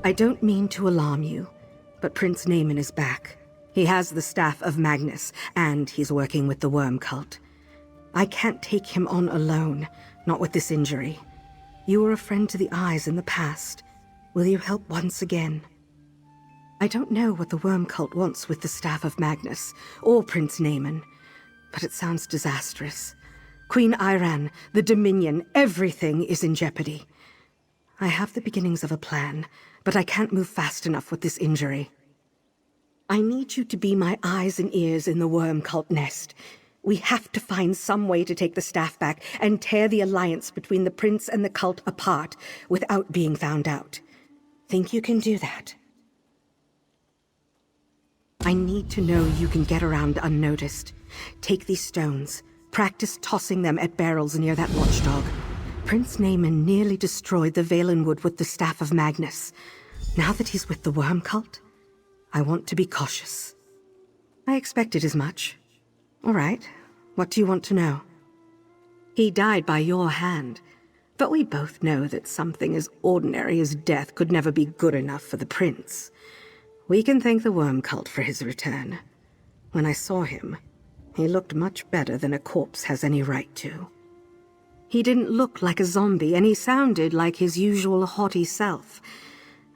I don't mean to alarm you, but Prince Naaman is back. He has the Staff of Magnus, and he's working with the Worm Cult. I can't take him on alone, not with this injury. You were a friend to the Eyes in the past. Will you help once again? I don't know what the Worm Cult wants with the Staff of Magnus, or Prince Naaman, but it sounds disastrous. Queen Iran, the Dominion, everything is in jeopardy. I have the beginnings of a plan, but I can't move fast enough with this injury. I need you to be my eyes and ears in the Worm Cult nest. We have to find some way to take the staff back and tear the alliance between the Prince and the cult apart without being found out. Think you can do that? I need to know you can get around unnoticed. Take these stones. Practice tossing them at barrels near that watchdog. Prince Naaman nearly destroyed the Valenwood with the Staff of Magnus. Now that he's with the Worm Cult, I want to be cautious. I expected as much. All right, what do you want to know? He died by your hand, but we both know that something as ordinary as death could never be good enough for the Prince. We can thank the Worm Cult for his return. When I saw him, he looked much better than a corpse has any right to. He didn't look like a zombie, and he sounded like his usual haughty self.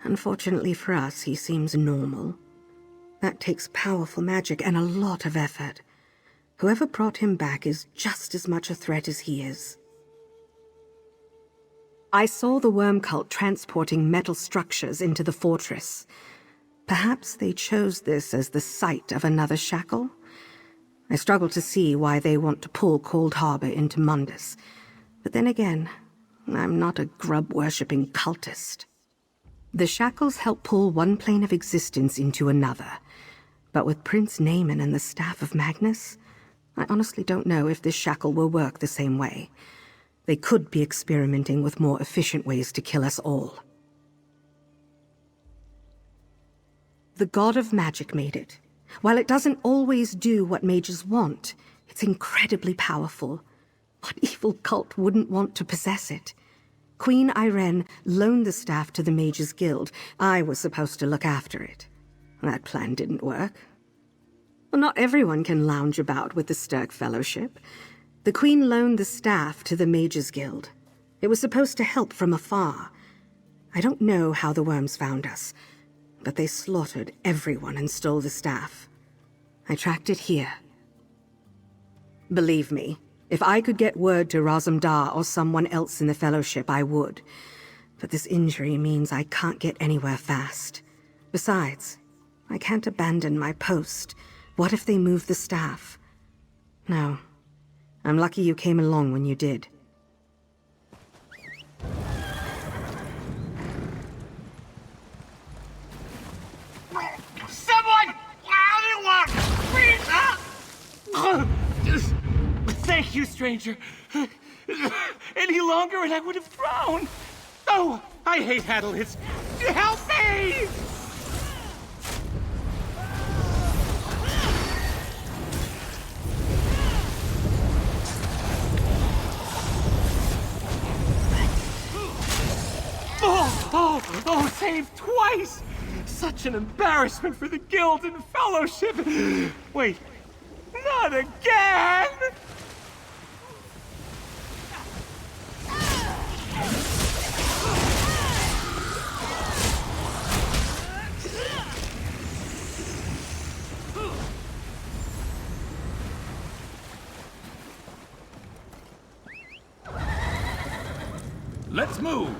Unfortunately for us, he seems normal. That takes powerful magic and a lot of effort. Whoever brought him back is just as much a threat as he is. I saw the Worm Cult transporting metal structures into the fortress. Perhaps they chose this as the site of another shackle? I struggle to see why they want to pull Cold Harbor into Mundus. But then again, I'm not a grub-worshipping cultist. The shackles help pull one plane of existence into another. But with Prince Naaman and the Staff of Magnus, I honestly don't know if this shackle will work the same way. They could be experimenting with more efficient ways to kill us all. The God of Magic made it. While it doesn't always do what mages want, it's incredibly powerful. What evil cult wouldn't want to possess it? Queen Iren loaned the staff to the Mages Guild. I was supposed to look after it. That plan didn't work. Well, not everyone can lounge about with the Stirk Fellowship. The Queen loaned the staff to the Mages Guild. It was supposed to help from afar. I don't know how the worms found us, but they slaughtered everyone and stole the staff. I tracked it here. Believe me, if I could get word to Razumdar or someone else in the Fellowship, I would. But this injury means I can't get anywhere fast. Besides, I can't abandon my post. What if they move the staff? No. I'm lucky you came along when you did. Someone! Anyone! Please! Thank you, stranger. Any longer and I would have drowned. Oh, I hate Haddlehits. Help me! Oh, saved twice! Such an embarrassment for the Guild and Fellowship! Wait, not again! Let's move!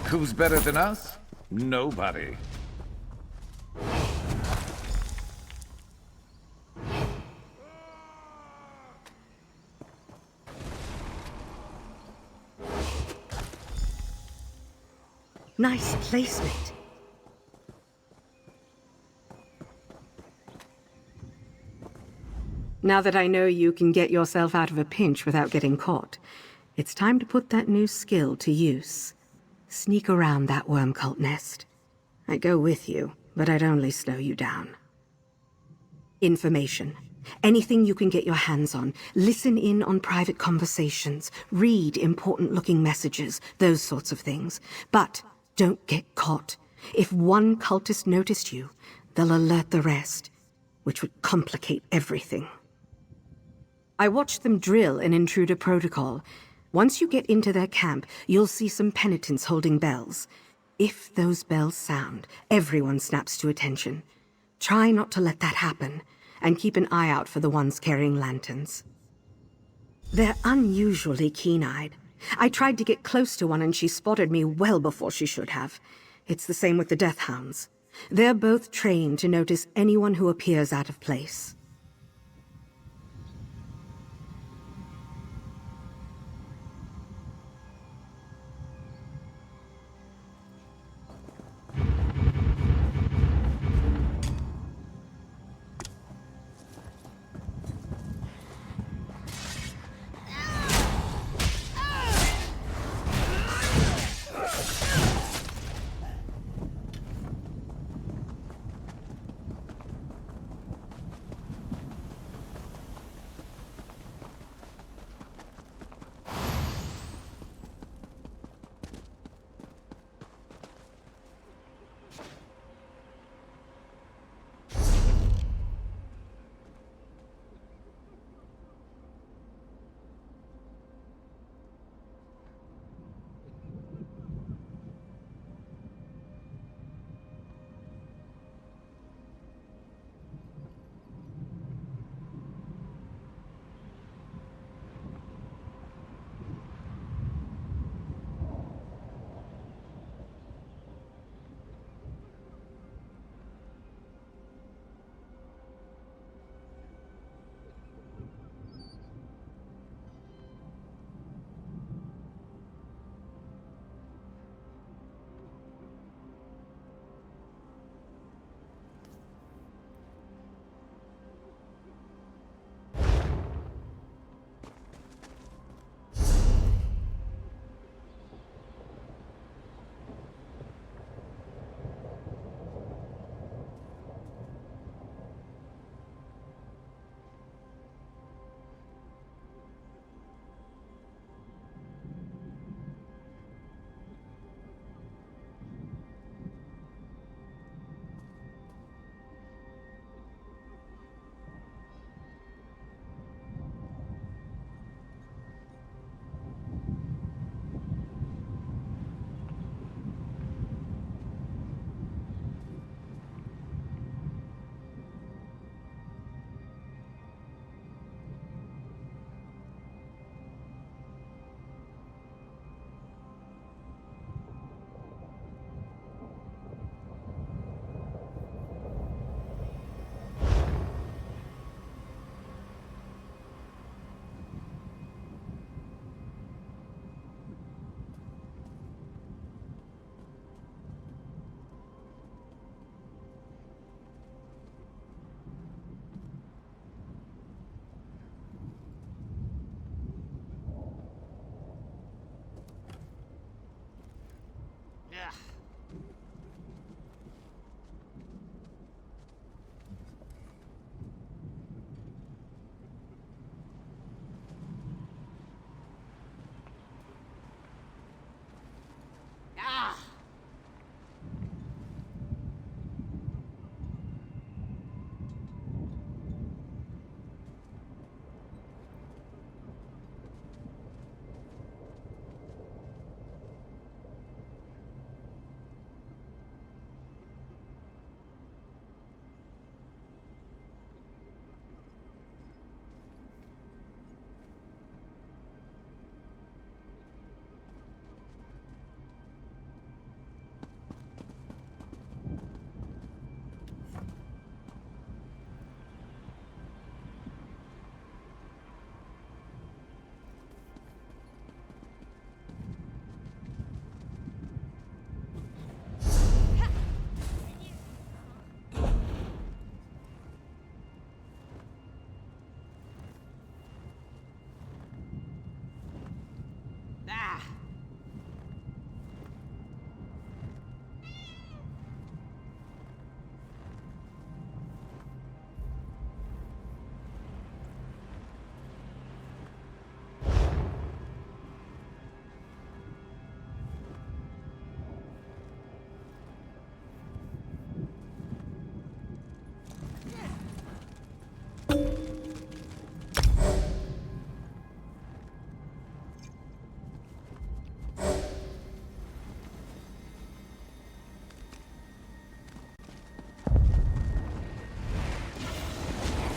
Who's better than us? Nobody. Nice placement. Now that I know you can get yourself out of a pinch without getting caught, It's time to put that new skill to use. Sneak around that worm cult nest. I'd go with you, but I'd only slow you down. Information. Anything you can get your hands on. Listen in on private conversations. Read important-looking messages. Those sorts of things. But don't get caught. If one cultist noticed you, they'll alert the rest, which would complicate everything. I watched them drill an intruder protocol. Once you get into their camp, you'll see some penitents holding bells. If those bells sound, everyone snaps to attention. Try not to let that happen, and keep an eye out for the ones carrying lanterns. They're unusually keen-eyed. I tried to get close to one and she spotted me well before she should have. It's the same with the Death Hounds. They're both trained to notice anyone who appears out of place.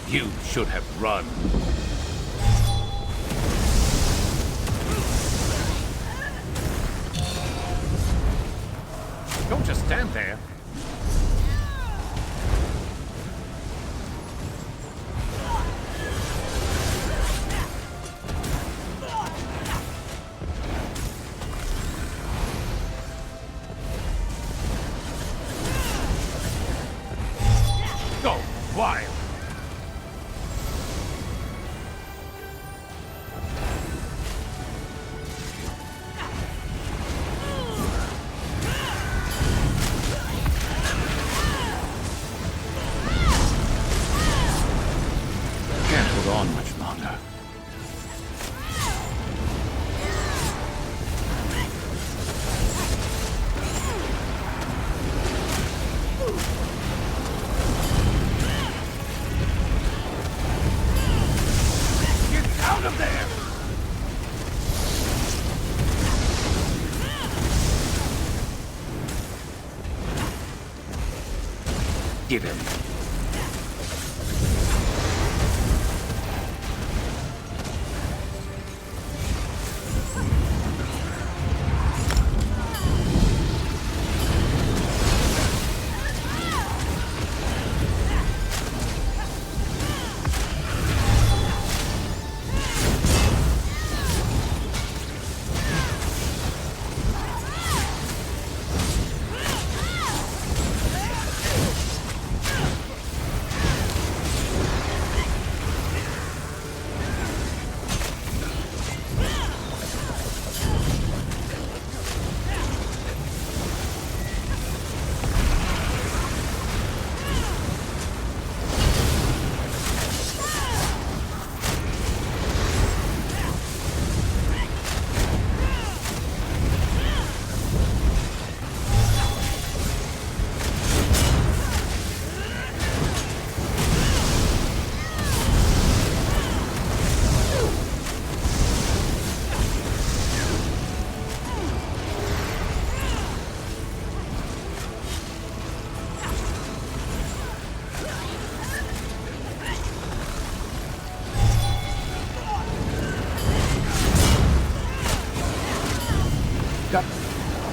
You should have run. Don't just stand there. Go wild. Can't hold on much longer. Get out of there! Get him.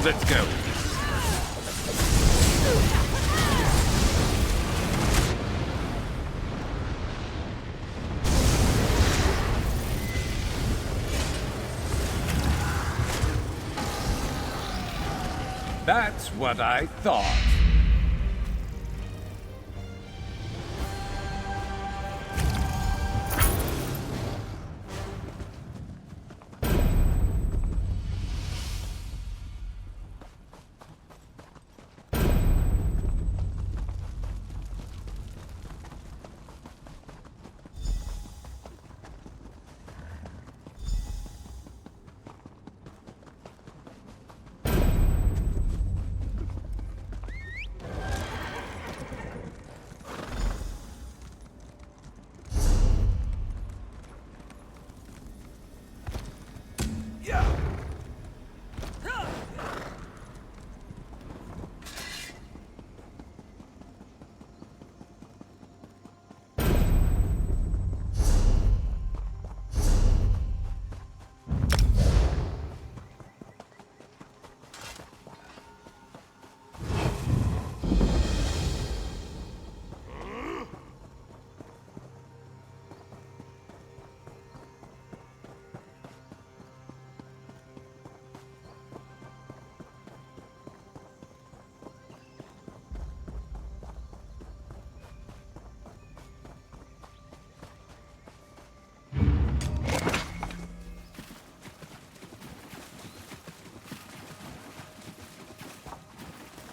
Let's go. That's what I thought.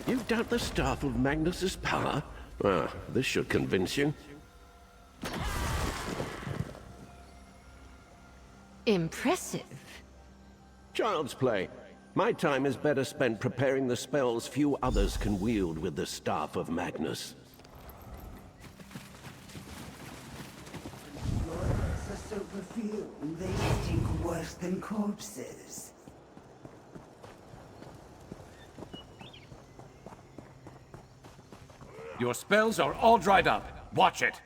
You doubt the staff of Magnus's power? Ah, this should convince you. Impressive. Child's play. My time is better spent preparing the spells few others can wield with the staff of Magnus. Yours are so perfumed, they stink worse than corpses. Your spells are all dried up. Watch it.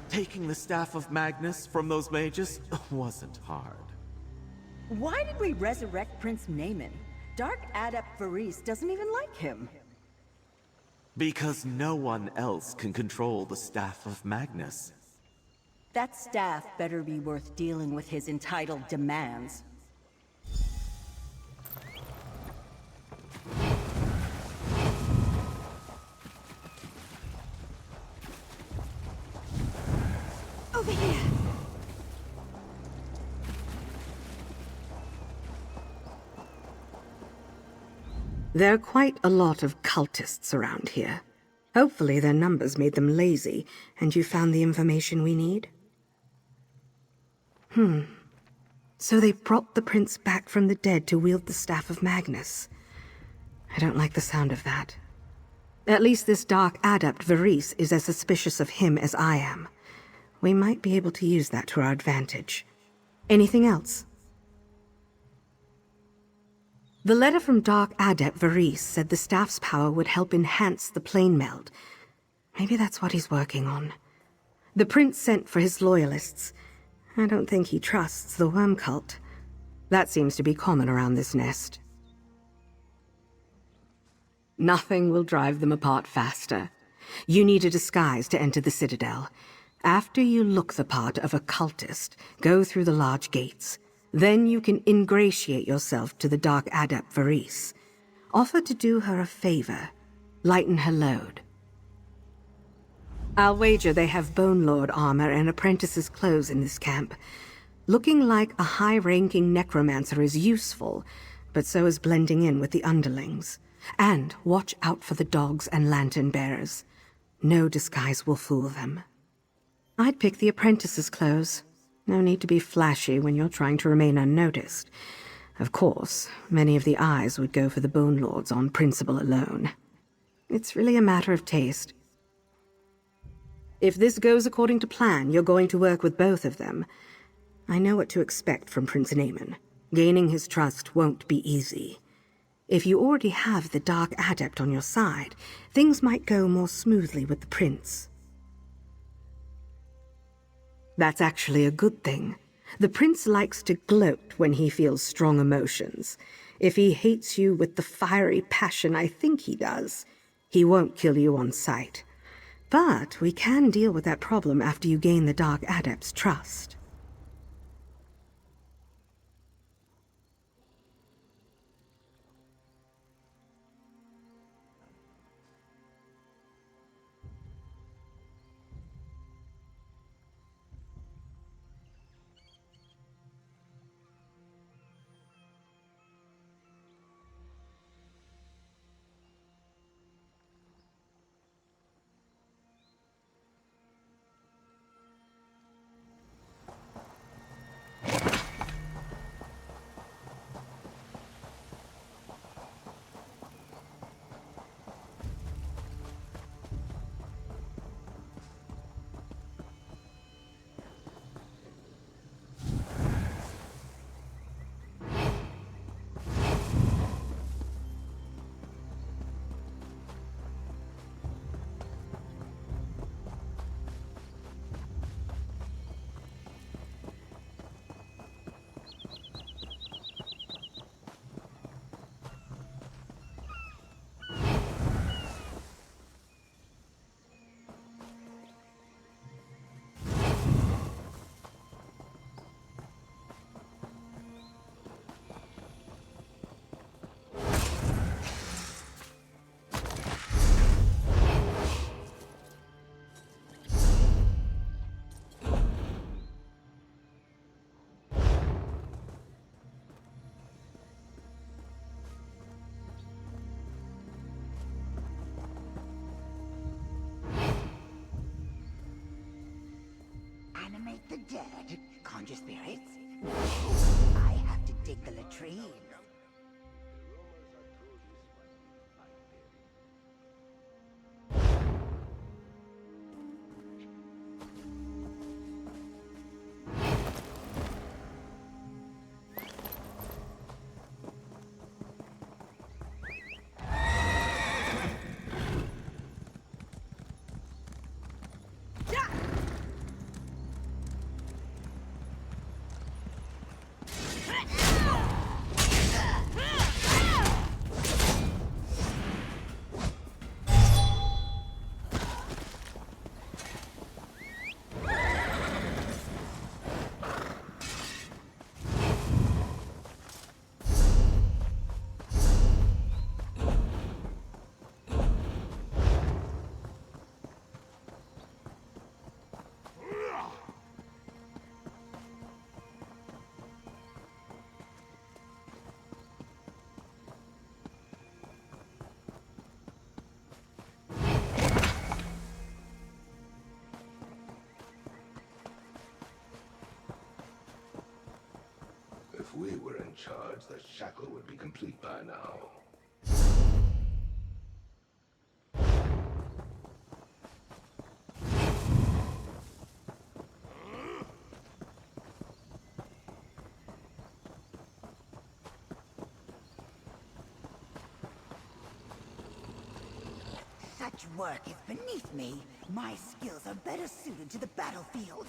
Taking the Staff of Magnus from those mages wasn't hard. Why did we resurrect Prince Naaman? Dark Adept Varese doesn't even like him. Because no one else can control the Staff of Magnus. That staff better be worth dealing with his entitled demands. Over here! There are quite a lot of cultists around here. Hopefully their numbers made them lazy, and you found the information we need. So they brought the prince back from the dead to wield the Staff of Magnus. I don't like the sound of that. At least this Dark Adept Varese is as suspicious of him as I am. We might be able to use that to our advantage. Anything else? The letter from Dark Adept Varese said the staff's power would help enhance the plane meld. Maybe that's what he's working on. The prince sent for his loyalists. I don't think he trusts the worm cult. That seems to be common around this nest. Nothing will drive them apart faster. You need a disguise to enter the Citadel. After you look the part of a cultist, go through the large gates. Then you can ingratiate yourself to the Dark Adept Varese. Offer to do her a favor. Lighten her load. I'll wager they have Bone Lord armor and apprentice's clothes in this camp. Looking like a high-ranking necromancer is useful, but so is blending in with the underlings. And watch out for the dogs and lantern bearers. No disguise will fool them. I'd pick the apprentice's clothes. No need to be flashy when you're trying to remain unnoticed. Of course, many of the eyes would go for the Bone Lords on principle alone. It's really a matter of taste. If this goes according to plan, you're going to work with both of them. I know what to expect from Prince Naaman. Gaining his trust won't be easy. If you already have the Dark Adept on your side, things might go more smoothly with the prince. That's actually a good thing. The prince likes to gloat when he feels strong emotions. If he hates you with the fiery passion I think he does, he won't kill you on sight. But we can deal with that problem after you gain the Dark Adept's trust. Animate the dead, conjure spirits. I have to dig the latrine. charge, the shackle would be complete by now. Such work is beneath me. My skills are better suited to the battlefield.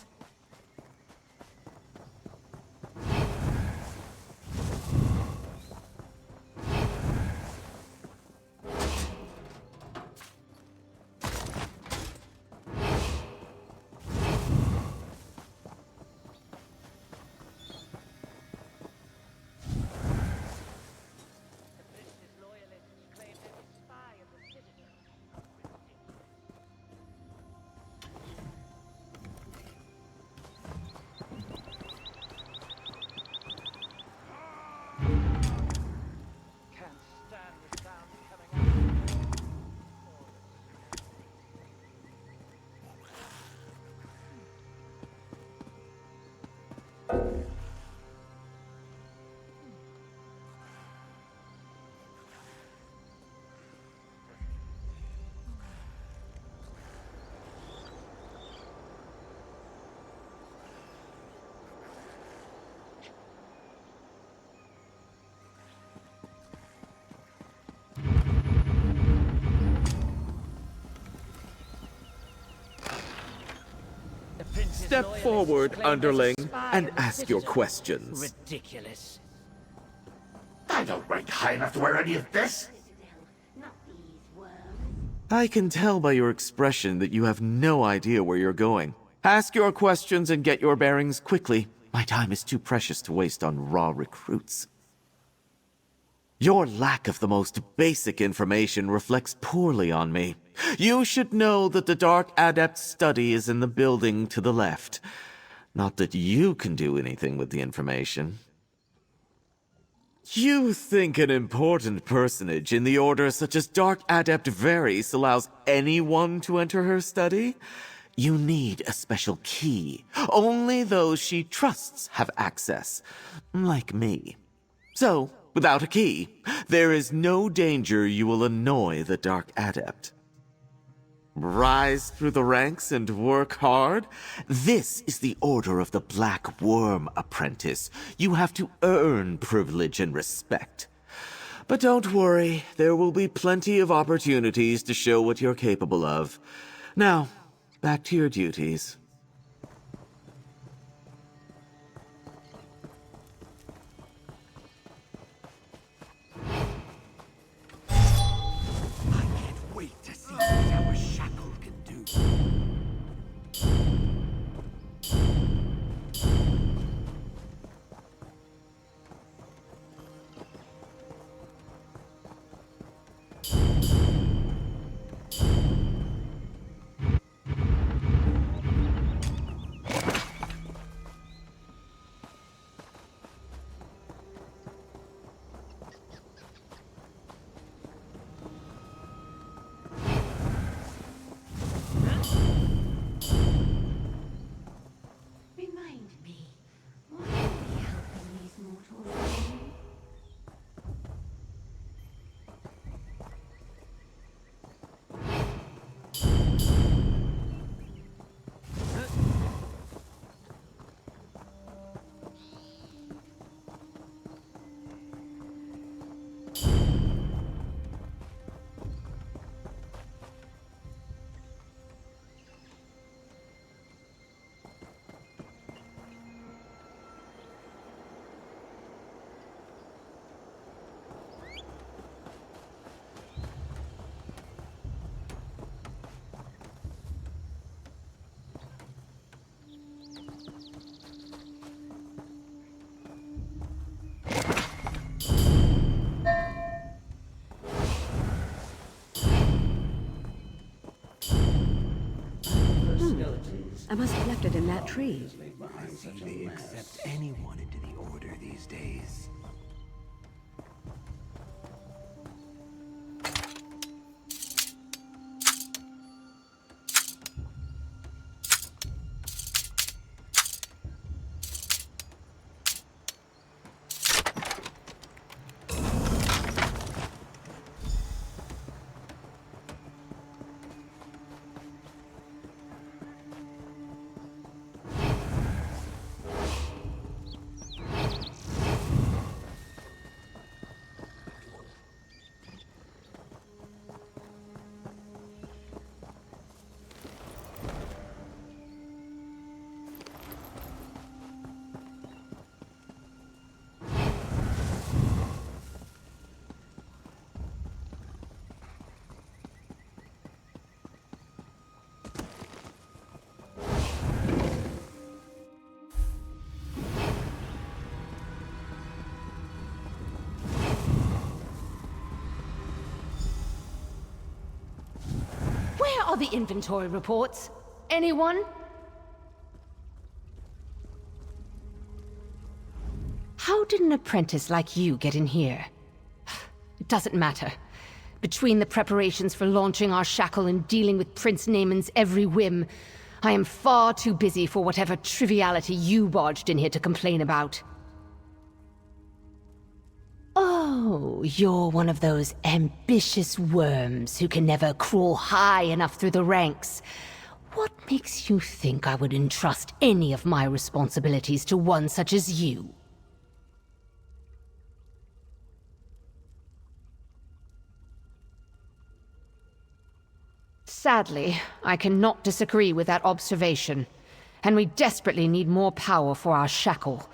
Step forward, underling, and ask your questions. Ridiculous. I don't rank high enough to wear any of this! I can tell by your expression that you have no idea where you're going. Ask your questions and get your bearings quickly. My time is too precious to waste on raw recruits. Your lack of the most basic information reflects poorly on me. You should know that the Dark Adept study is in the building to the left. Not that you can do anything with the information. You think an important personage in the Order such as Dark Adept Varys allows anyone to enter her study? You need a special key. Only those she trusts have access, like me. So, without a key, there is no danger you will annoy the Dark Adept. Rise through the ranks and work hard? This is the Order of the Black Worm, apprentice. You have to earn privilege and respect. But don't worry, there will be plenty of opportunities to show what you're capable of. Now, back to your duties. I can't wait to see what our shackle can do. Remind me, why are we helping these mortals? I must have left it in that tree. They accept anyone into the Order these days. the inventory reports? Anyone? How did an apprentice like you get in here? It doesn't matter. Between the preparations for launching our shackle and dealing with Prince Naaman's every whim, I am far too busy for whatever triviality you barged in here to complain about. Oh, you're one of those ambitious worms who can never crawl high enough through the ranks. What makes you think I would entrust any of my responsibilities to one such as you? Sadly, I cannot disagree with that observation, and we desperately need more power for our shackle.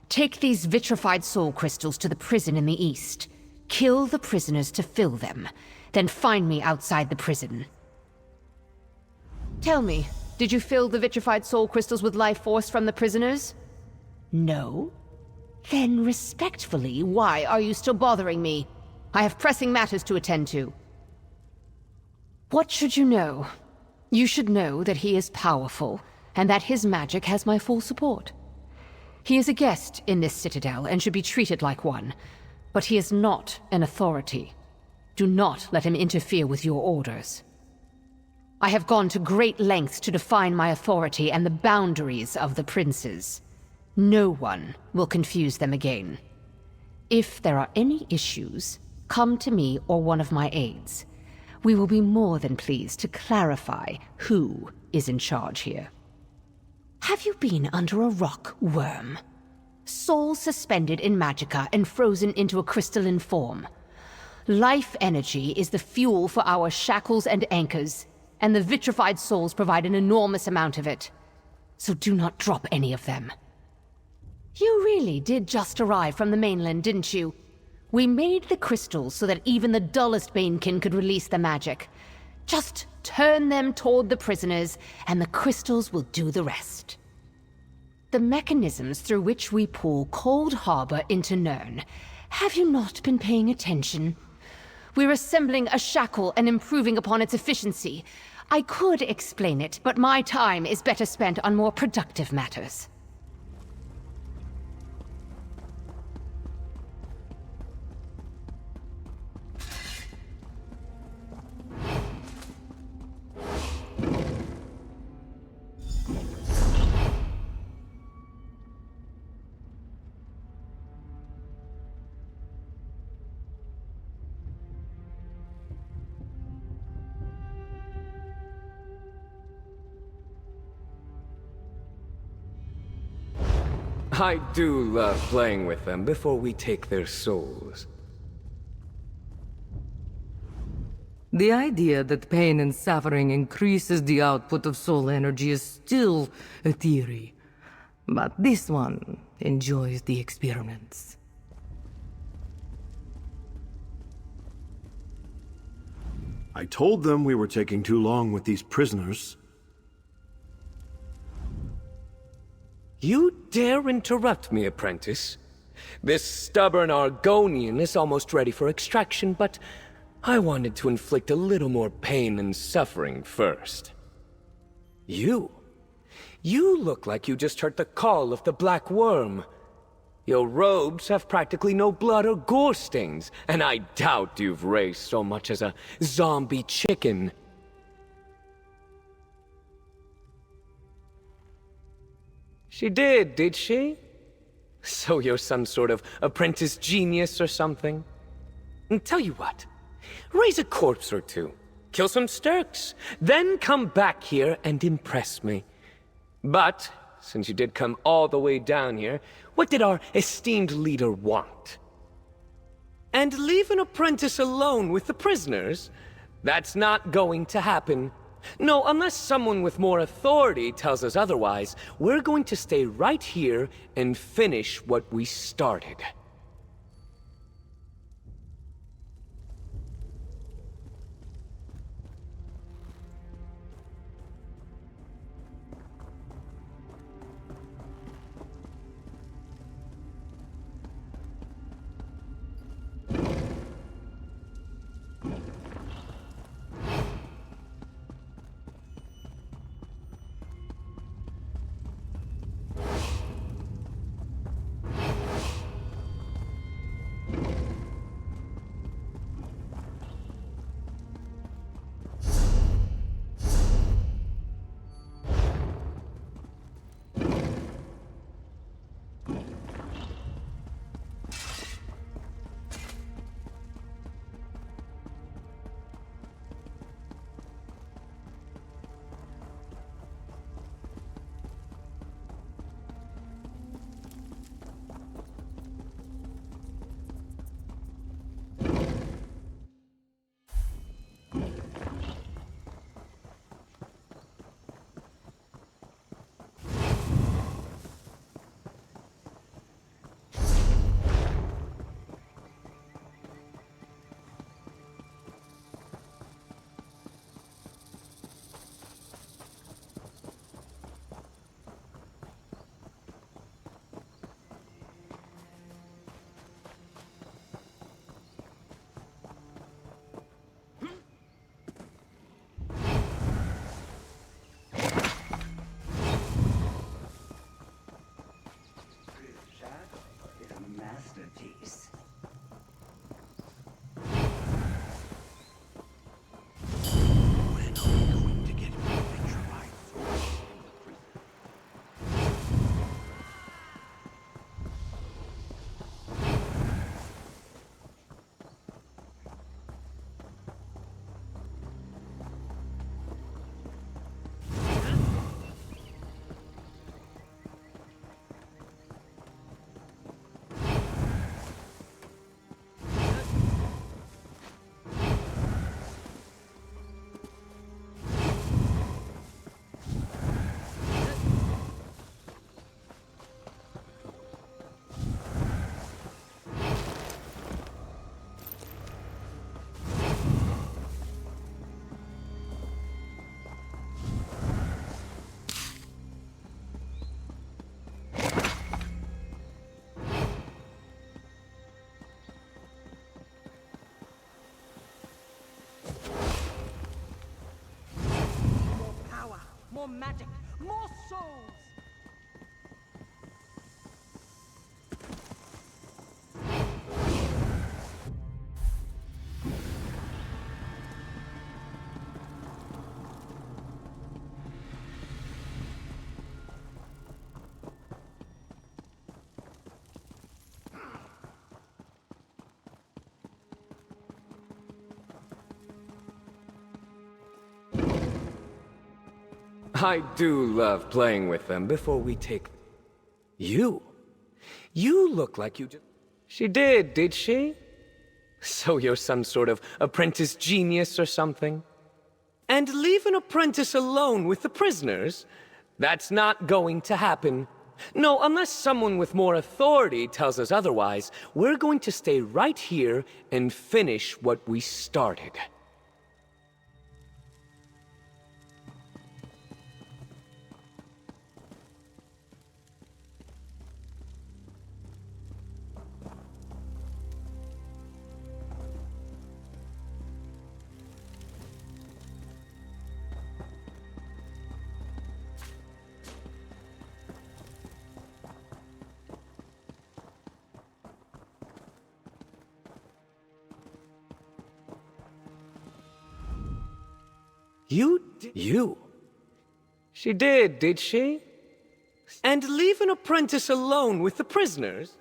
Take these vitrified soul crystals to the prison in the east. Kill the prisoners to fill them, then find me outside the prison. Tell me, did you fill the vitrified soul crystals with life force from the prisoners? No? Then respectfully, why are you still bothering me? I have pressing matters to attend to. What should you know? You should know that he is powerful, and that his magic has my full support. He is a guest in this citadel and should be treated like one, but he is not an authority. Do not let him interfere with your orders. I have gone to great lengths to define my authority and the boundaries of the princes. No one will confuse them again. If there are any issues, come to me or one of my aides. We will be more than pleased to clarify who is in charge here. Have you been under a rock, worm? Souls suspended in magicka and frozen into a crystalline form. Life energy is the fuel for our shackles and anchors, and the vitrified souls provide an enormous amount of it. So do not drop any of them. You really did just arrive from the mainland, didn't you? We made the crystals so that even the dullest Banekin could release the magic. Just turn them toward the prisoners, and the crystals will do the rest. The mechanisms through which we pull Cold Harbor into Nirn. Have you not been paying attention? We're assembling a shackle and improving upon its efficiency. I could explain it, but my time is better spent on more productive matters. I do love playing with them before we take their souls. The idea that pain and suffering increases the output of soul energy is still a theory. But this one enjoys the experiments. I told them we were taking too long with these prisoners. You dare interrupt me, apprentice? This stubborn Argonian is almost ready for extraction, but I wanted to inflict a little more pain and suffering first. You look like you just heard the call of the Black Worm. Your robes have practically no blood or gore stains, and I doubt you've raised so much as a zombie chicken. She did she? So you're some sort of apprentice genius or something? And tell you what, raise a corpse or two, kill some Sturks, then come back here and impress me. But, since you did come all the way down here, what did our esteemed leader want? And leave an apprentice alone with the prisoners? That's not going to happen. No, unless someone with more authority tells us otherwise, we're going to stay right here and finish what we started. more magic, more souls! I do love playing with them before we take... You? You look like you just... She did she? So you're some sort of apprentice genius or something? And leave an apprentice alone with the prisoners? That's not going to happen. No, unless someone with more authority tells us otherwise, we're going to stay right here and finish what we started. You? She did she? And leave an apprentice alone with the prisoners?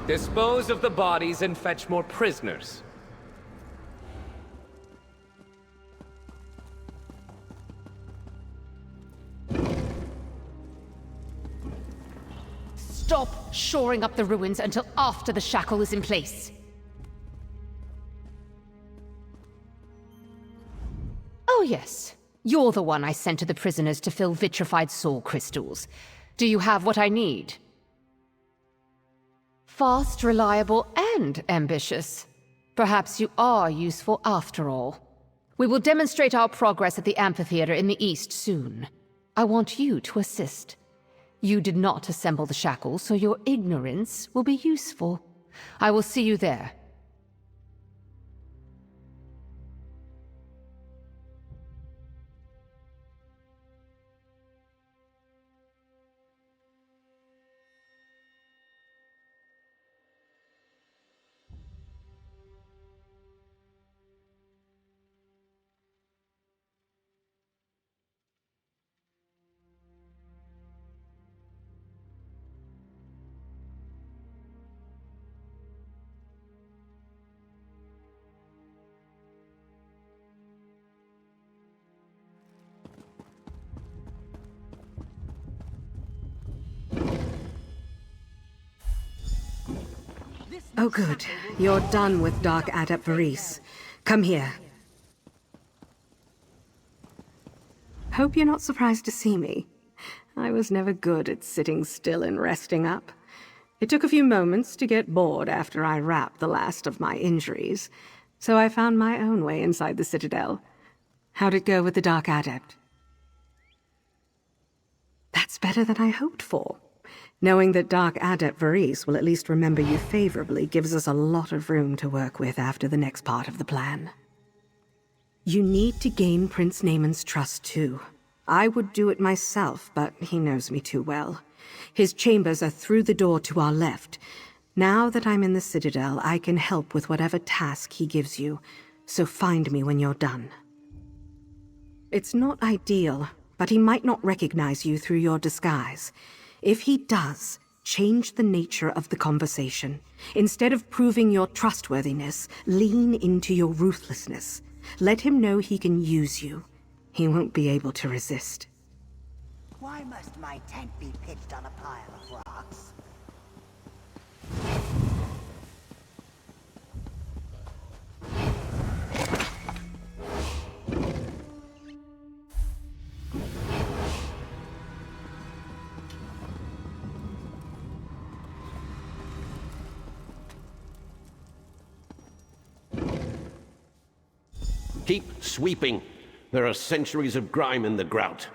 Dispose of the bodies and fetch more prisoners. Stop shoring up the ruins until after the shackle is in place. Oh yes, you're the one I sent to the prisoners to fill vitrified soul crystals. Do you have what I need? Fast, reliable, and ambitious. Perhaps you are useful after all. We will demonstrate our progress at the amphitheater in the east soon. I want you to assist. You did not assemble the shackles, so your ignorance will be useful. I will see you there. Oh good. You're done with Dark Adept Varese. Come here. Hope you're not surprised to see me. I was never good at sitting still and resting up. It took a few moments to get bored after I wrapped the last of my injuries, so I found my own way inside the Citadel. How'd it go with the Dark Adept? That's better than I hoped for. Knowing that Dark Adept Varese will at least remember you favorably gives us a lot of room to work with after the next part of the plan. You need to gain Prince Naaman's trust too. I would do it myself, but he knows me too well. His chambers are through the door to our left. Now that I'm in the Citadel, I can help with whatever task he gives you, so find me when you're done. It's not ideal, but he might not recognize you through your disguise. If he does, change the nature of the conversation. Instead of proving your trustworthiness, lean into your ruthlessness. Let him know he can use you. He won't be able to resist. Why must my tent be pitched on a pile of rocks? Keep sweeping. There are centuries of grime in the grout.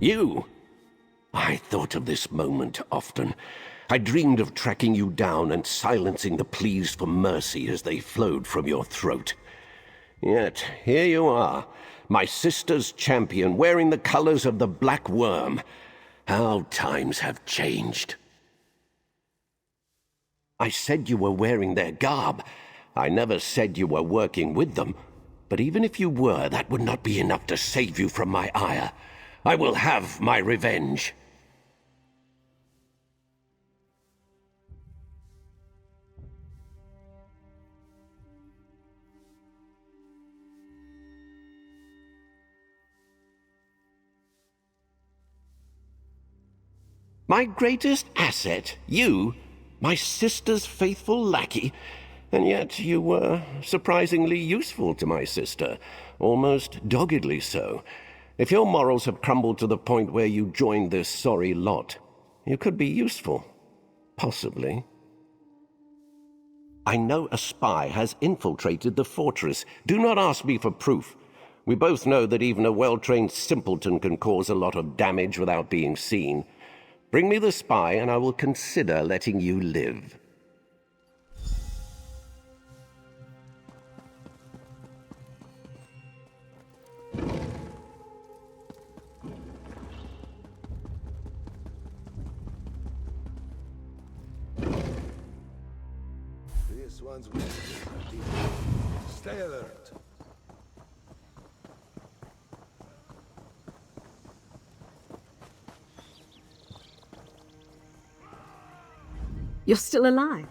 You? I thought of this moment often. I dreamed of tracking you down and silencing the pleas for mercy as they flowed from your throat. Yet, here you are, my sister's champion, wearing the colors of the Black Worm. How times have changed. I said you were wearing their garb. I never said you were working with them. But even if you were, that would not be enough to save you from my ire. I will have my revenge. My greatest asset, you, my sister's faithful lackey, and yet you were surprisingly useful to my sister, almost doggedly so. If your morals have crumbled to the point where you joined this sorry lot, you could be useful. Possibly. I know a spy has infiltrated the fortress. Do not ask me for proof. We both know that even a well-trained simpleton can cause a lot of damage without being seen. Bring me the spy, and I will consider letting you live. This one's stay alert. You're still alive.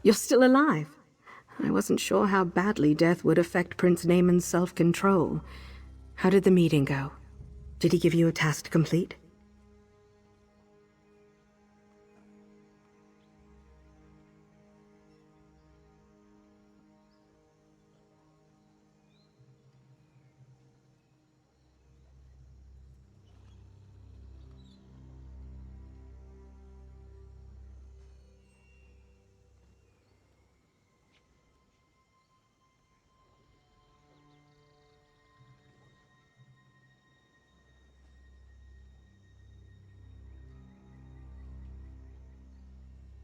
You're still alive. I wasn't sure how badly death would affect Prince Naaman's self-control. How did the meeting go? Did he give you a task to complete?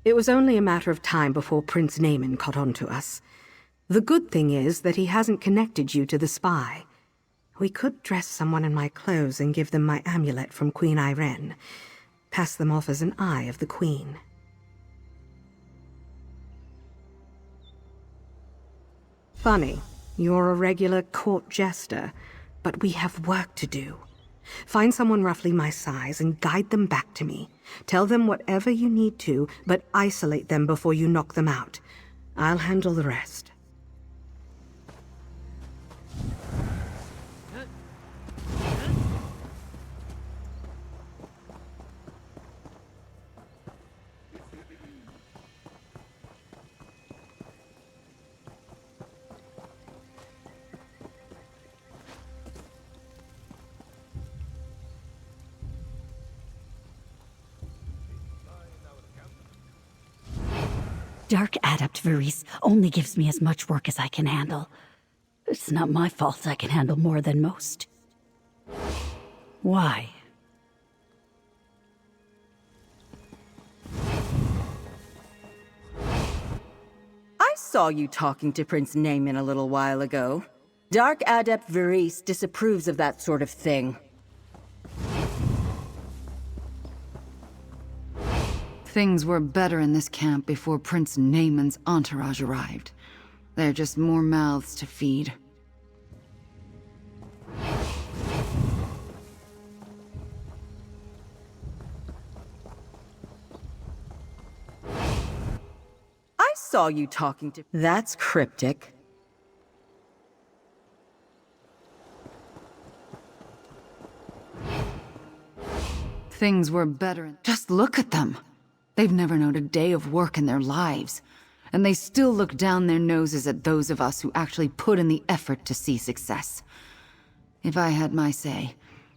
It was only a matter of time before Prince Naaman caught on to us. The good thing is that he hasn't connected you to the spy. We could dress someone in my clothes and give them my amulet from Queen Irene. Pass them off as an eye of the Queen. Funny, you're a regular court jester, but we have work to do. Find someone roughly my size and guide them back to me. Tell them whatever you need to, but isolate them before you knock them out. I'll handle the rest. Dark Adept Varese only gives me as much work as I can handle. It's not my fault I can handle more than most. Why? I saw you talking to Prince Naaman a little while ago. Dark Adept Varese disapproves of that sort of thing. Things were better in this camp before Prince Naaman's entourage arrived. They're just more mouths to feed. I saw you talking to... That's cryptic. Things were better. Just look at them. They've never known a day of work in their lives, and they still look down their noses at those of us who actually put in the effort to see success. If I had my say,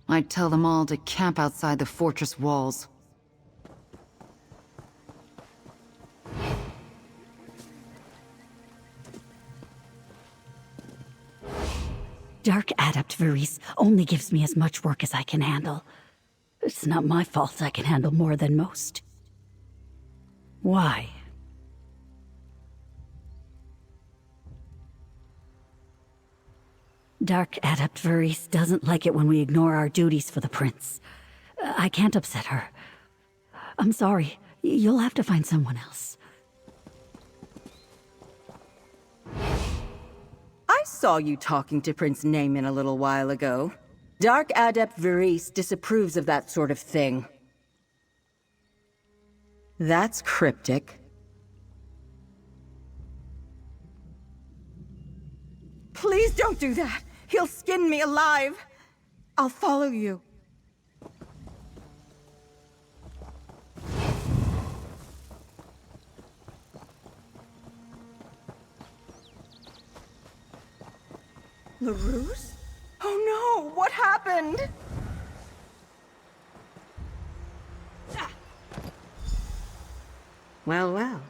I'd tell them all to camp outside the fortress walls. Adept Varese only gives me as much work as I can handle. It's not my fault I can handle more than most. Why? Dark Adept Varese doesn't like it when we ignore our duties for the prince. I can't upset her. I'm sorry. You'll have to find someone else. I saw you talking to Prince Naaman a little while ago. Dark Adept Varese disapproves of that sort of thing. That's cryptic. Please don't do that! He'll skin me alive! I'll follow you. LaRousse? Oh no! What happened? Well, well.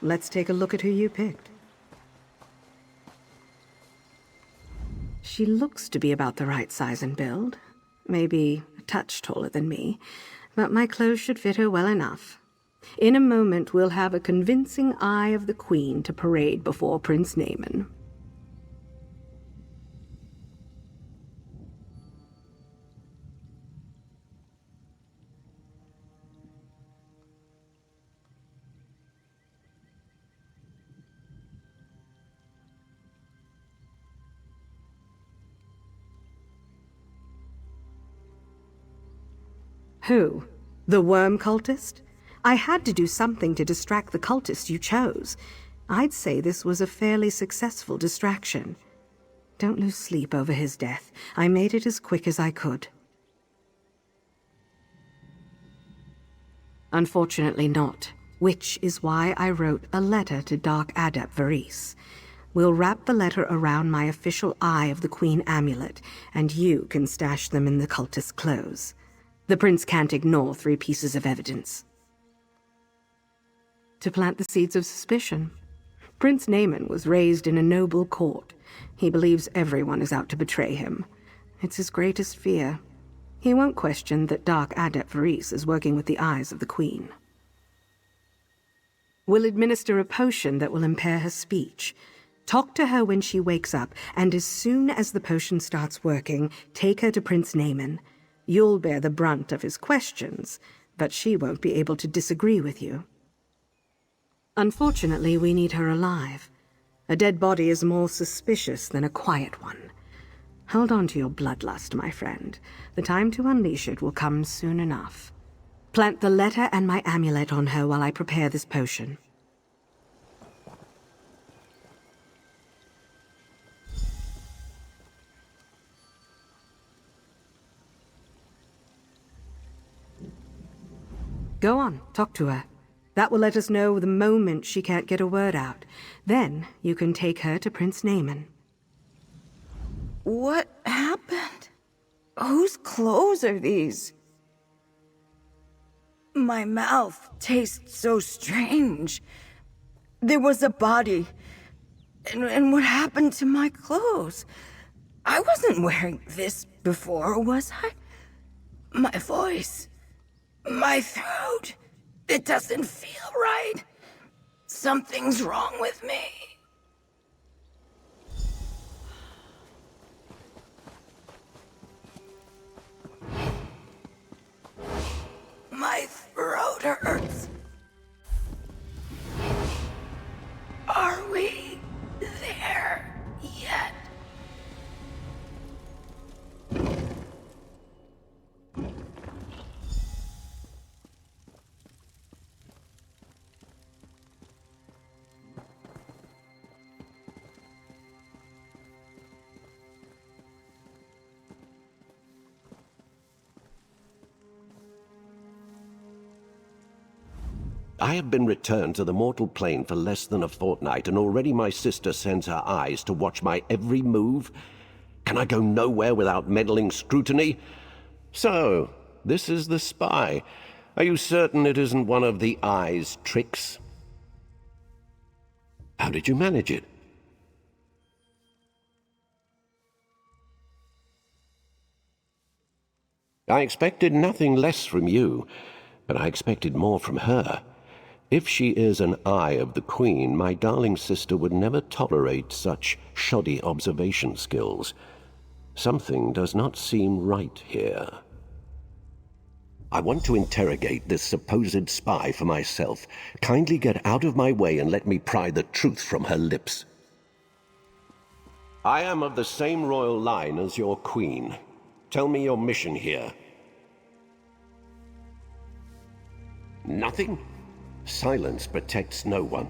Let's take a look at who you picked. She looks to be about the right size and build. Maybe a touch taller than me, but my clothes should fit her well enough. In a moment, we'll have a convincing Eye of the Queen to parade before Prince Naaman. Who? The worm cultist? I had to do something to distract the cultist you chose. I'd say this was a fairly successful distraction. Don't lose sleep over his death. I made it as quick as I could. Unfortunately not, which is why I wrote a letter to Dark Adept Varese. We'll wrap the letter around my official Eye of the Queen amulet, and you can stash them in the cultist's clothes. The prince can't ignore 3 pieces of evidence. To plant the seeds of suspicion. Prince Naaman was raised in a noble court. He believes everyone is out to betray him. It's his greatest fear. He won't question that Dark Adept Varese is working with the eyes of the Queen. We'll administer a potion that will impair her speech. Talk to her when she wakes up, and as soon as the potion starts working, take her to Prince Naaman. You'll bear the brunt of his questions, but she won't be able to disagree with you. Unfortunately, we need her alive. A dead body is more suspicious than a quiet one. Hold on to your bloodlust, my friend. The time to unleash it will come soon enough. Plant the letter and my amulet on her while I prepare this potion. Go on, talk to her. That will let us know the moment she can't get a word out. Then you can take her to Prince Naaman. What happened? Whose clothes are these? My mouth tastes so strange. There was a body. And what happened to my clothes? I wasn't wearing this before, was I? My voice. My throat. It doesn't feel right. Something's wrong with me. My throat hurts. Are we there yet? I have been returned to the mortal plane for less than a fortnight, and already my sister sends her eyes to watch my every move. Can I go nowhere without meddling scrutiny? So, this is the spy. Are you certain it isn't one of the eye's tricks? How did you manage it? I expected nothing less from you, but I expected more from her. If she is an eye of the Queen, my darling sister would never tolerate such shoddy observation skills. Something does not seem right here. I want to interrogate this supposed spy for myself. Kindly get out of my way and let me pry the truth from her lips. I am of the same royal line as your queen. Tell me your mission here. Nothing? Silence protects no one.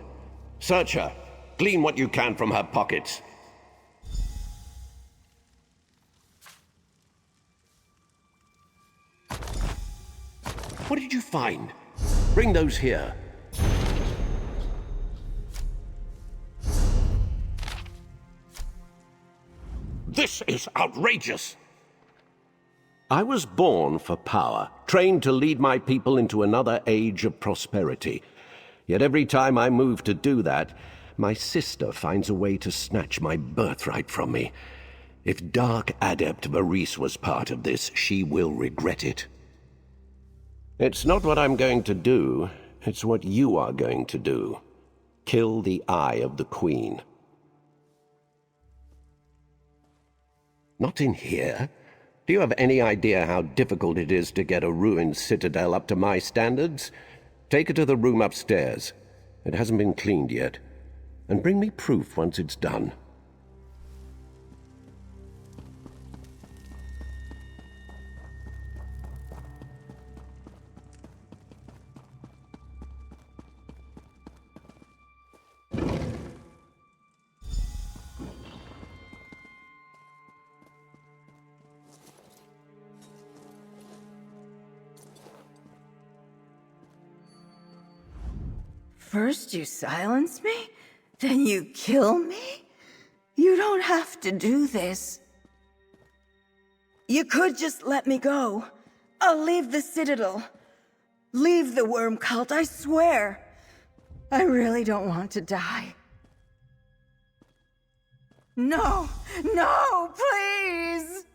Search her. Glean what you can from her pockets. What did you find? Bring those here. This is outrageous! I was born for power, trained to lead my people into another age of prosperity. Yet every time I move to do that, my sister finds a way to snatch my birthright from me. If Dark Adept Varese was part of this, she will regret it. It's not what I'm going to do, it's what you are going to do. Kill the Eye of the Queen. Not in here? Do you have any idea how difficult it is to get a ruined citadel up to my standards? Take her to the room upstairs. It hasn't been cleaned yet. And bring me proof once it's done. First you silence me, then you kill me? You don't have to do this. You could just let me go. I'll leave the Citadel. Leave the worm cult, I swear. I really don't want to die. No! No, please!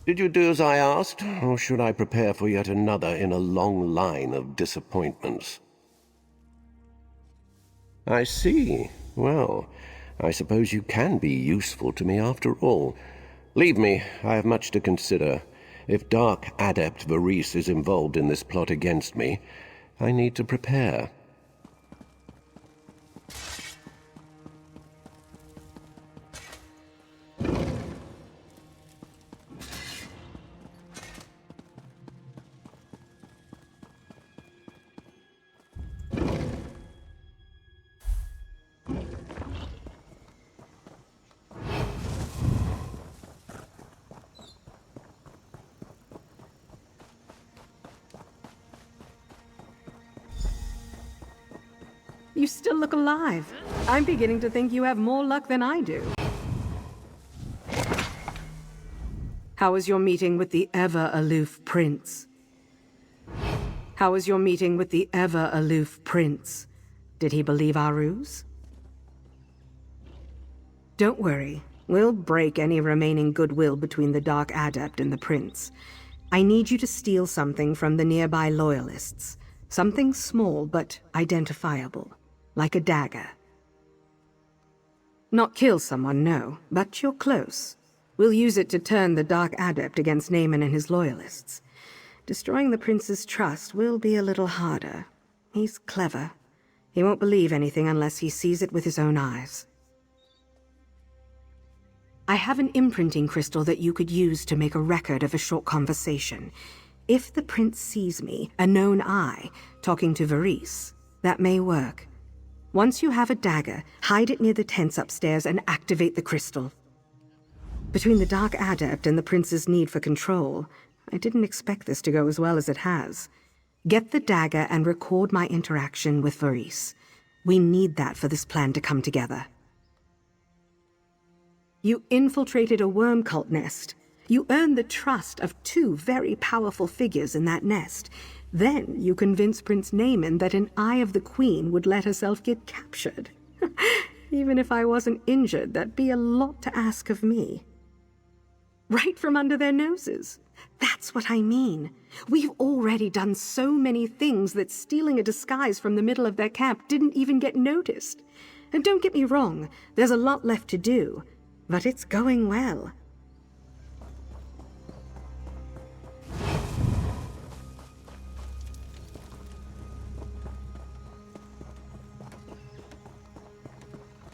Did you do as I asked, or should I prepare for yet another in a long line of disappointments? I see. Well, I suppose you can be useful to me after all. Leave me. I have much to consider. If Dark Adept Varese is involved in this plot against me, I need to prepare. You still look alive. I'm beginning to think you have more luck than I do. How was your meeting with the ever-aloof prince? How was your meeting with the ever-aloof prince? Did he believe our ruse? Don't worry. We'll break any remaining goodwill between the Dark Adept and the prince. I need you to steal something from the nearby loyalists. Something small but identifiable. Like a dagger. Not kill someone, no, but you're close. We'll use it to turn the Dark Adept against Naaman and his loyalists. Destroying the prince's trust will be a little harder. He's clever. He won't believe anything unless he sees it with his own eyes. I have an imprinting crystal that you could use to make a record of a short conversation. If the prince sees me, a known eye, talking to Varese, that may work. Once you have a dagger, hide it near the tents upstairs and activate the crystal. Between the Dark Adept and the prince's need for control, I didn't expect this to go as well as it has. Get the dagger and record my interaction with Varese. We need that for this plan to come together. You infiltrated a worm cult nest. You earned the trust of 2 very powerful figures in that nest. Then you convinced Prince Naaman that an Eye of the Queen would let herself get captured. Even if I wasn't injured, that'd be a lot to ask of me. Right from under their noses. That's what I mean. We've already done so many things that stealing a disguise from the middle of their camp didn't even get noticed. And don't get me wrong, there's a lot left to do. But it's going well.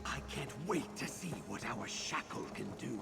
I can't wait to see what our shackle can do.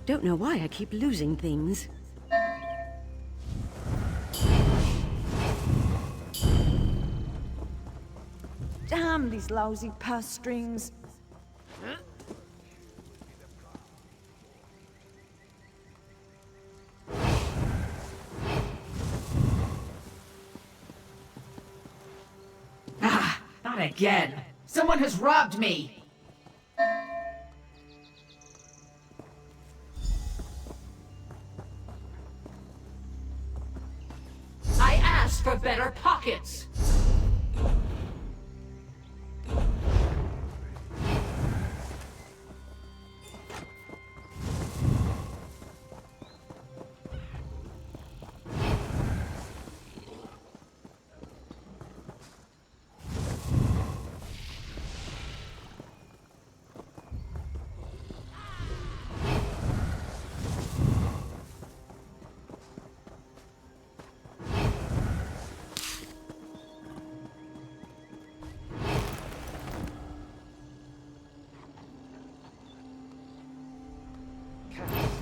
Don't know why I keep losing things. Damn these lousy purse strings. Ah, not again. Someone has robbed me. I asked for better pockets.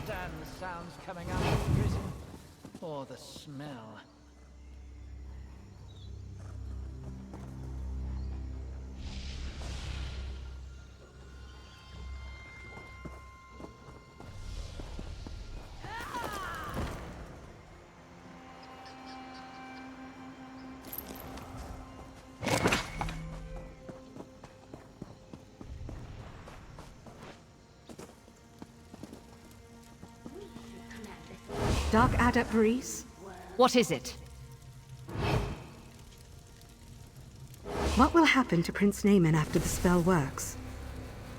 Stand the sounds coming out of the prison, or the smell. Dark Adept Varese? What is it? What will happen to Prince Naaman after the spell works?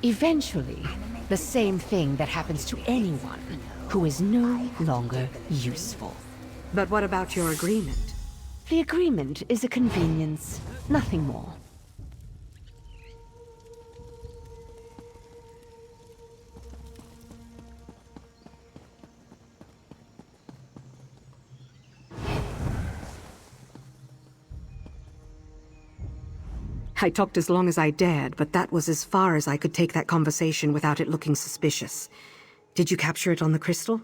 Eventually, the same thing that happens to anyone who is no longer useful. But what about your agreement? The agreement is a convenience, nothing more. I talked as long as I dared, but that was as far as I could take that conversation without it looking suspicious. Did you capture it on the crystal?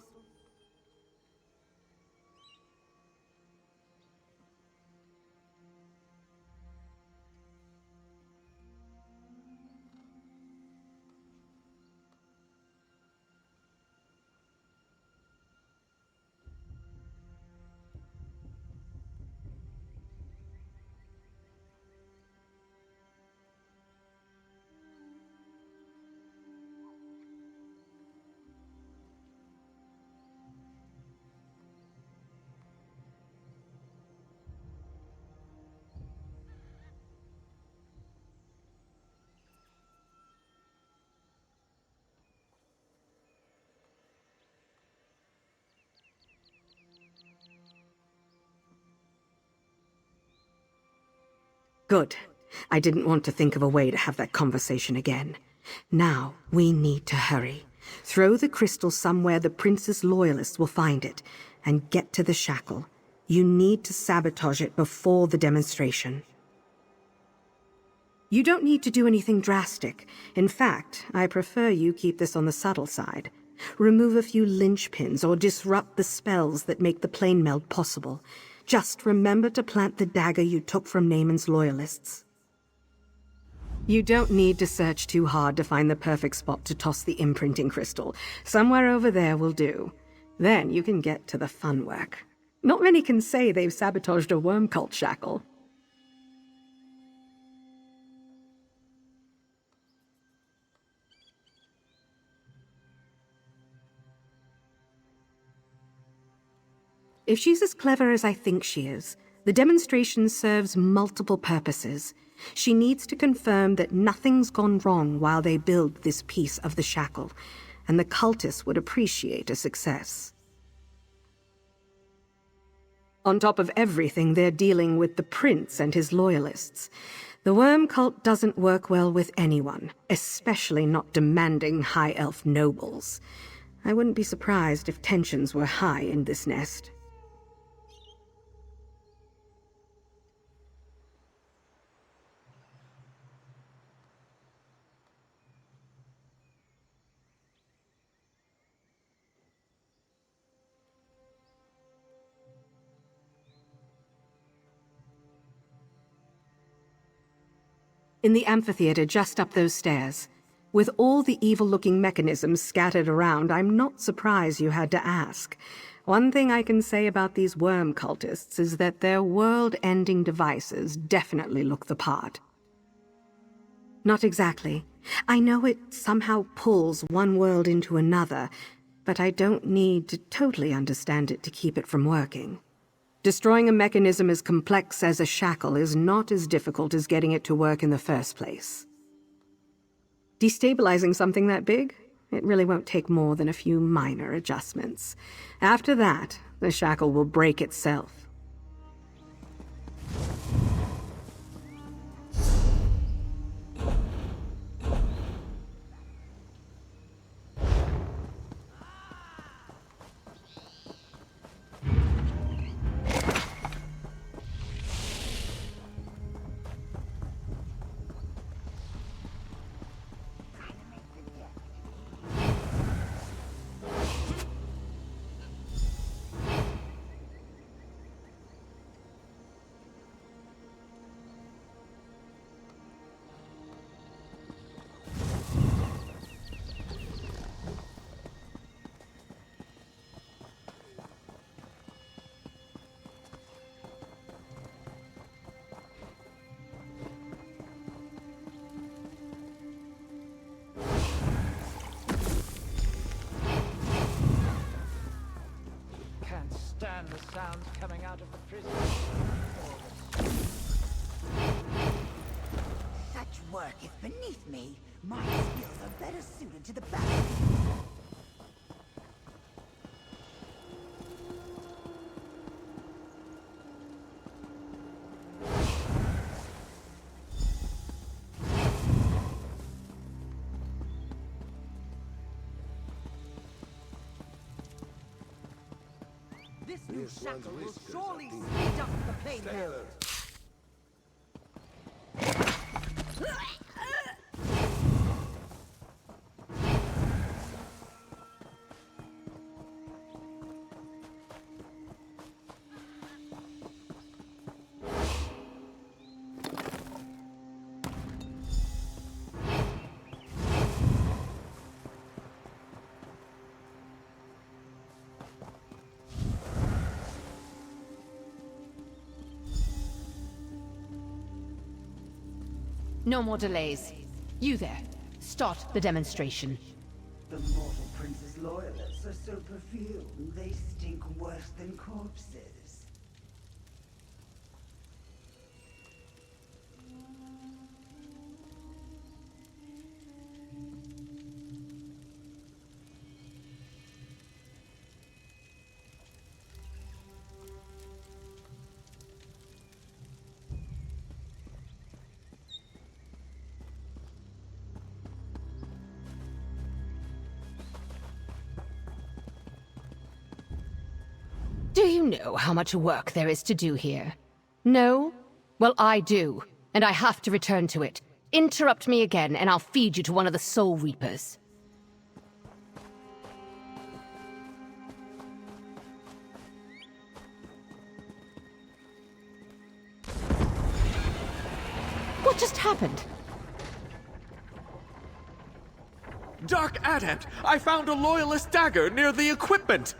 Good. I didn't want to think of a way to have that conversation again. Now, we need to hurry. Throw the crystal somewhere the prince's loyalists will find it, and get to the shackle. You need to sabotage it before the demonstration. You don't need to do anything drastic. In fact, I prefer you keep this on the subtle side. Remove a few linchpins or disrupt the spells that make the plane meld possible. Just remember to plant the dagger you took from Naaman's loyalists. You don't need to search too hard to find the perfect spot to toss the imprinting crystal. Somewhere over there will do. Then you can get to the fun work. Not many can say they've sabotaged a worm cult shackle. If she's as clever as I think she is, the demonstration serves multiple purposes. She needs to confirm that nothing's gone wrong while they build this piece of the shackle, and the cultists would appreciate a success. On top of everything, they're dealing with the prince and his loyalists. The worm cult doesn't work well with anyone, especially not demanding high elf nobles. I wouldn't be surprised if tensions were high in this nest. In the amphitheater just up those stairs. With all the evil-looking mechanisms scattered around, I'm not surprised you had to ask. One thing I can say about these worm cultists is that their world-ending devices definitely look the part. Not exactly. I know it somehow pulls one world into another, but I don't need to totally understand it to keep it from working. Destroying a mechanism as complex as a shackle is not as difficult as getting it to work in the first place. Destabilizing something that big? It really won't take more than a few minor adjustments. After that, the shackle will break itself. Stand the sounds coming out of the prison. Such work is beneath me. My skills are better suited to the battle. This new shackle will surely speed up the plane meld. No more delays. You there. Start the demonstration. The mortal prince's loyalists are so perfumed, they stink worse than corpses. Do you know how much work there is to do here? No? Well, I do, and I have to return to it. Interrupt me again, and I'll feed you to one of the Soul Reapers. What just happened? Dark Adept! I found a Loyalist dagger near the equipment!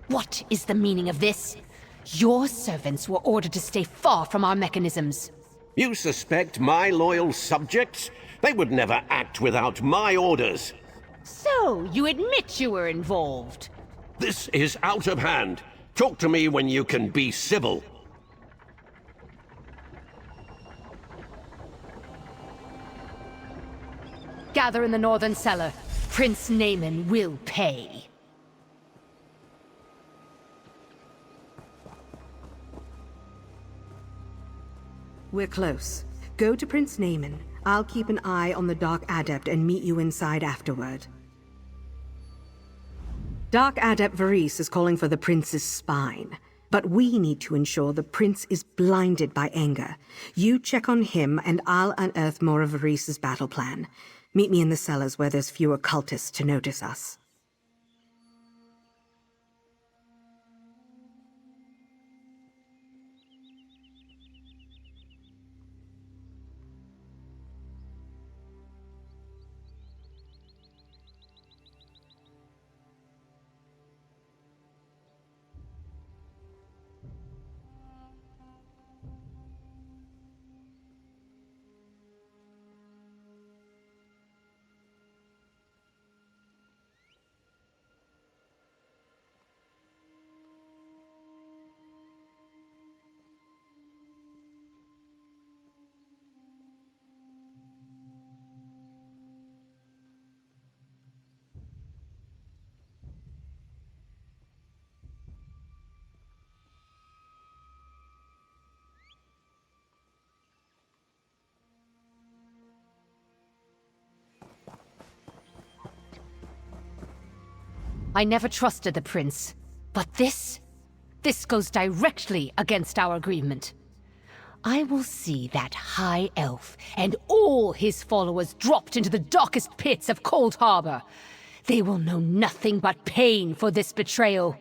What is the meaning of this? Your servants were ordered to stay far from our mechanisms. You suspect my loyal subjects? They would never act without my orders. So, you admit you were involved? This is out of hand. Talk to me when you can be civil. Gather in the northern cellar. Prince Naaman will pay. We're close. Go to Prince Naaman. I'll keep an eye on the Dark Adept and meet you inside afterward. Dark Adept Varese is calling for the Prince's spine. But we need to ensure the Prince is blinded by anger. You check on him, and I'll unearth more of Varese's battle plan. Meet me in the cellars where there's fewer cultists to notice us. I never trusted the prince. But this goes directly against our agreement. I will see that High Elf and all his followers dropped into the darkest pits of Cold Harbor. They will know nothing but pain for this betrayal.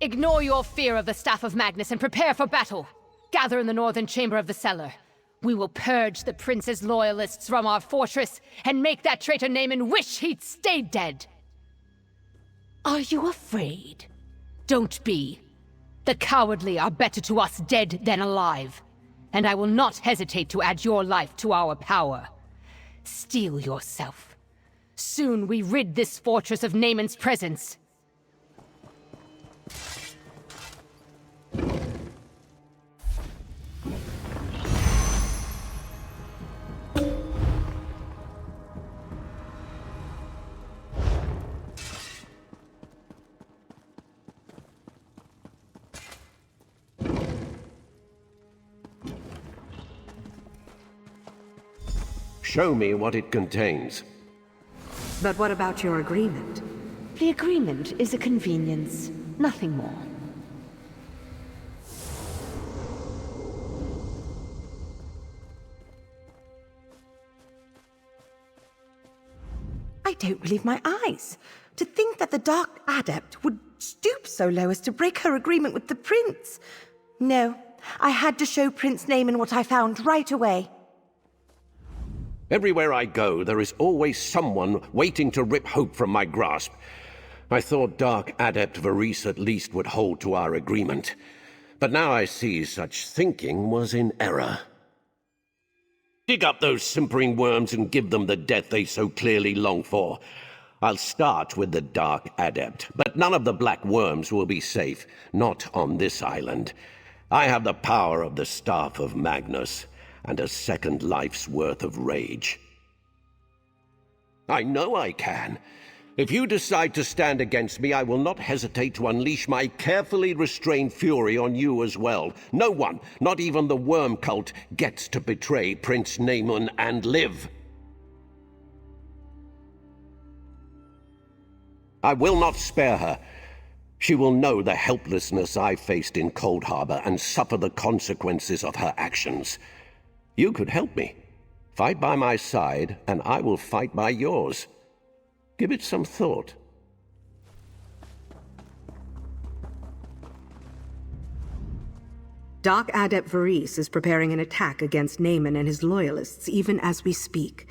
Ignore your fear of the Staff of Magnus and prepare for battle. Gather in the northern chamber of the cellar. We will purge the prince's loyalists from our fortress and make that traitor Naaman wish he'd stayed dead. Are you afraid? Don't be. The cowardly are better to us dead than alive. And I will not hesitate to add your life to our power. Steel yourself. Soon we rid this fortress of Naaman's presence. Show me what it contains. But what about your agreement? The agreement is a convenience, nothing more. don't believe my eyes. To think that the Dark Adept would stoop so low as to break her agreement with the Prince. No, I had to show Prince Naaman what I found right away. Everywhere I go, there is always someone waiting to rip hope from my grasp. I thought Dark Adept Varese at least would hold to our agreement. But now I see such thinking was in error. Dig up those simpering worms and give them the death they so clearly long for. I'll start with the Dark Adept, but none of the black worms will be safe, not on this island. I have the power of the Staff of Magnus, and a second life's worth of rage. I know I can. If you decide to stand against me, I will not hesitate to unleash my carefully restrained fury on you as well. No one, not even the worm cult, gets to betray Prince Naaman and live. I will not spare her. She will know the helplessness I faced in Cold Harbor and suffer the consequences of her actions. You could help me. Fight by my side, and I will fight by yours. Give it some thought. Dark Adept Varese is preparing an attack against Naaman and his loyalists, even as we speak.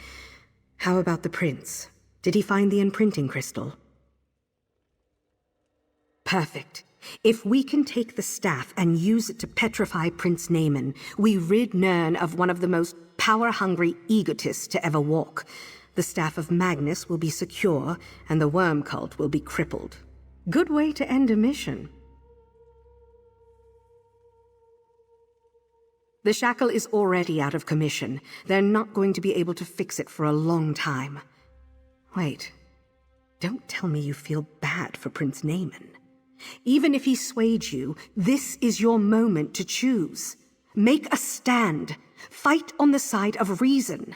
How about the prince? Did he find the imprinting crystal? Perfect. If we can take the staff and use it to petrify Prince Naaman, we rid Nirn of one of the most power-hungry egotists to ever walk. The Staff of Magnus will be secure, and the worm cult will be crippled. Good way to end a mission. The shackle is already out of commission. They're not going to be able to fix it for a long time. Wait. Don't tell me you feel bad for Prince Naaman. Even if he swayed you, this is your moment to choose. Make a stand. Fight on the side of reason.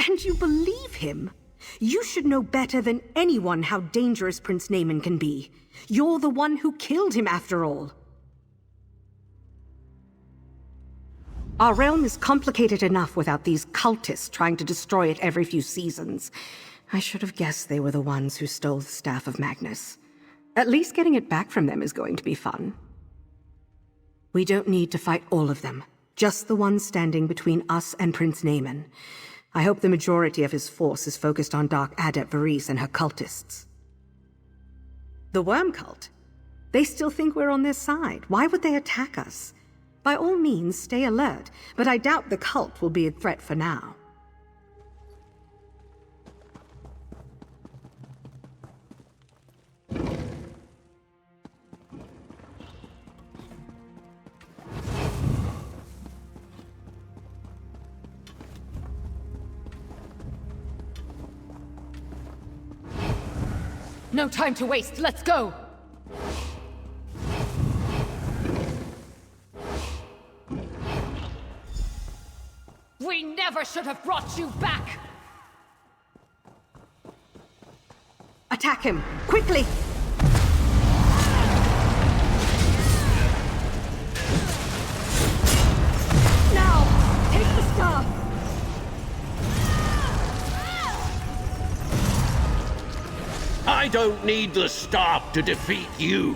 And you believe him? You should know better than anyone how dangerous Prince Naaman can be. You're the one who killed him, after all. Our realm is complicated enough without these cultists trying to destroy it every few seasons. I should have guessed they were the ones who stole the Staff of Magnus. At least getting it back from them is going to be fun. We don't need to fight all of them. Just the ones standing between us and Prince Naaman. I hope the majority of his force is focused on Dark Adept Varese and her cultists. The worm cult? They still think we're on their side. Why would they attack us? By all means, stay alert, but I doubt the cult will be a threat for now. No time to waste, let's go! We never should have brought you back! Attack him! Quickly! Now! Take the staff! I don't need the staff to defeat you.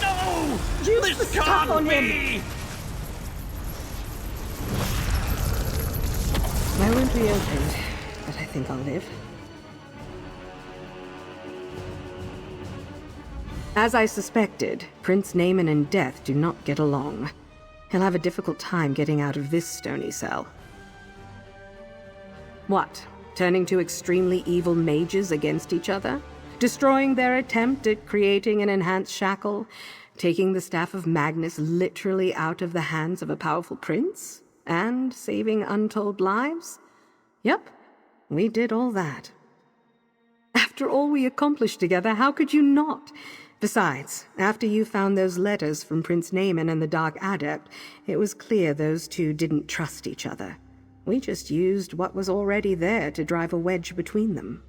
No! Use the staff on him! I won't be opened, but I think I'll live. As I suspected, Prince Naaman and Death do not get along. He'll have a difficult time getting out of this stony cell. What? Turning two extremely evil mages against each other? Destroying their attempt at creating an enhanced shackle? Taking the Staff of Magnus literally out of the hands of a powerful prince? And saving untold lives? Yep, we did all that. After all we accomplished together, how could you not? Besides, after you found those letters from Prince Naaman and the Dark Adept, it was clear those two didn't trust each other. We just used what was already there to drive a wedge between them.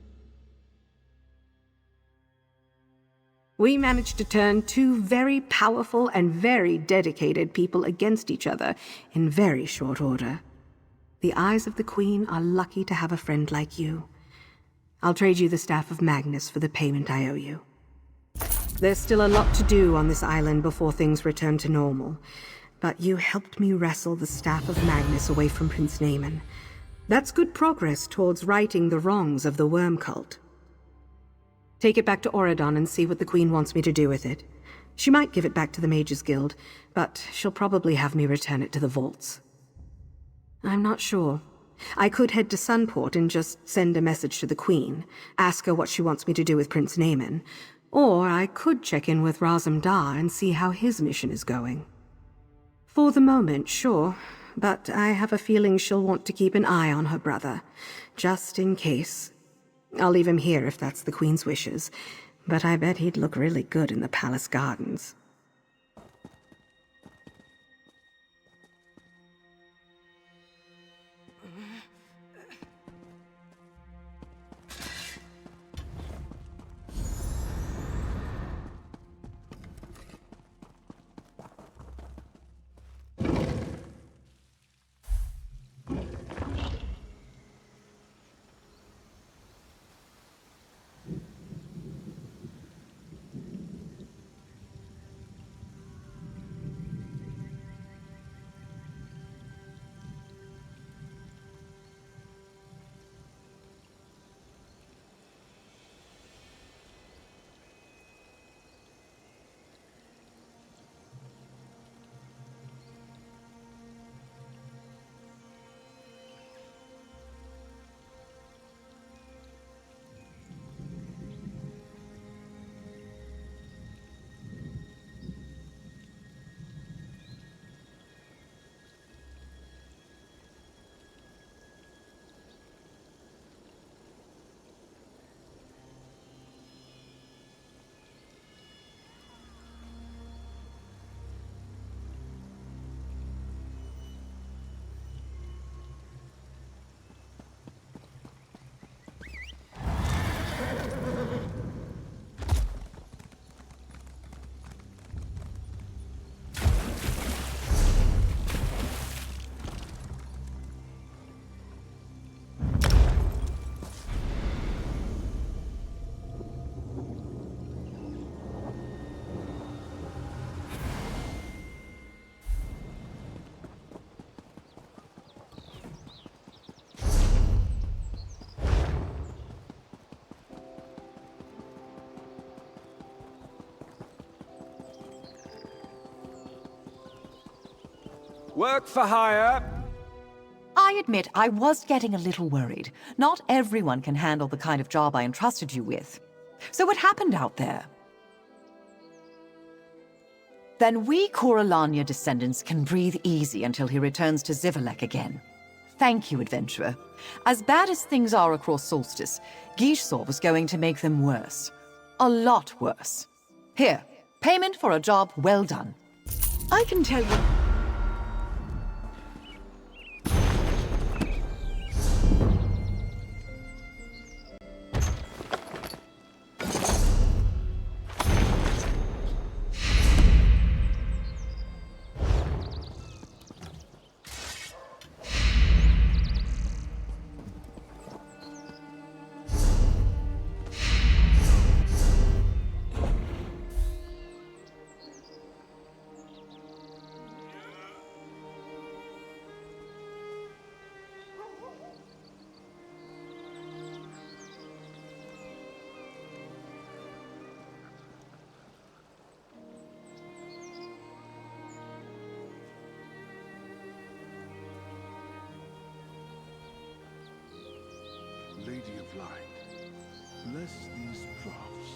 We managed to turn two very powerful and very dedicated people against each other in very short order. The eyes of the Queen are lucky to have a friend like you. I'll trade you the Staff of Magnus for the payment I owe you. There's still a lot to do on this island before things return to normal, but you helped me wrestle the Staff of Magnus away from Prince Naaman. That's good progress towards righting the wrongs of the worm cult. Take it back to Auradon and see what the Queen wants me to do with it. She might give it back to the Mages Guild, but she'll probably have me return it to the vaults. I'm not sure. I could head to Sunport and just send a message to the Queen, ask her what she wants me to do with Prince Naaman, or I could check in with Razam Dar and see how his mission is going. For the moment, sure, but I have a feeling she'll want to keep an eye on her brother, just in case. I'll leave him here if that's the Queen's wishes, but I bet he'd look really good in the palace gardens. Work for hire. I admit I was getting a little worried. Not everyone can handle the kind of job I entrusted you with. So what happened out there? Then we Coralania descendants can breathe easy until he returns to Zivalek again. Thank you, adventurer. As bad as things are across Solstice, Guichesor was going to make them worse. A lot worse. Here, payment for a job well done. I can tell you... Lady of Light, bless these draughts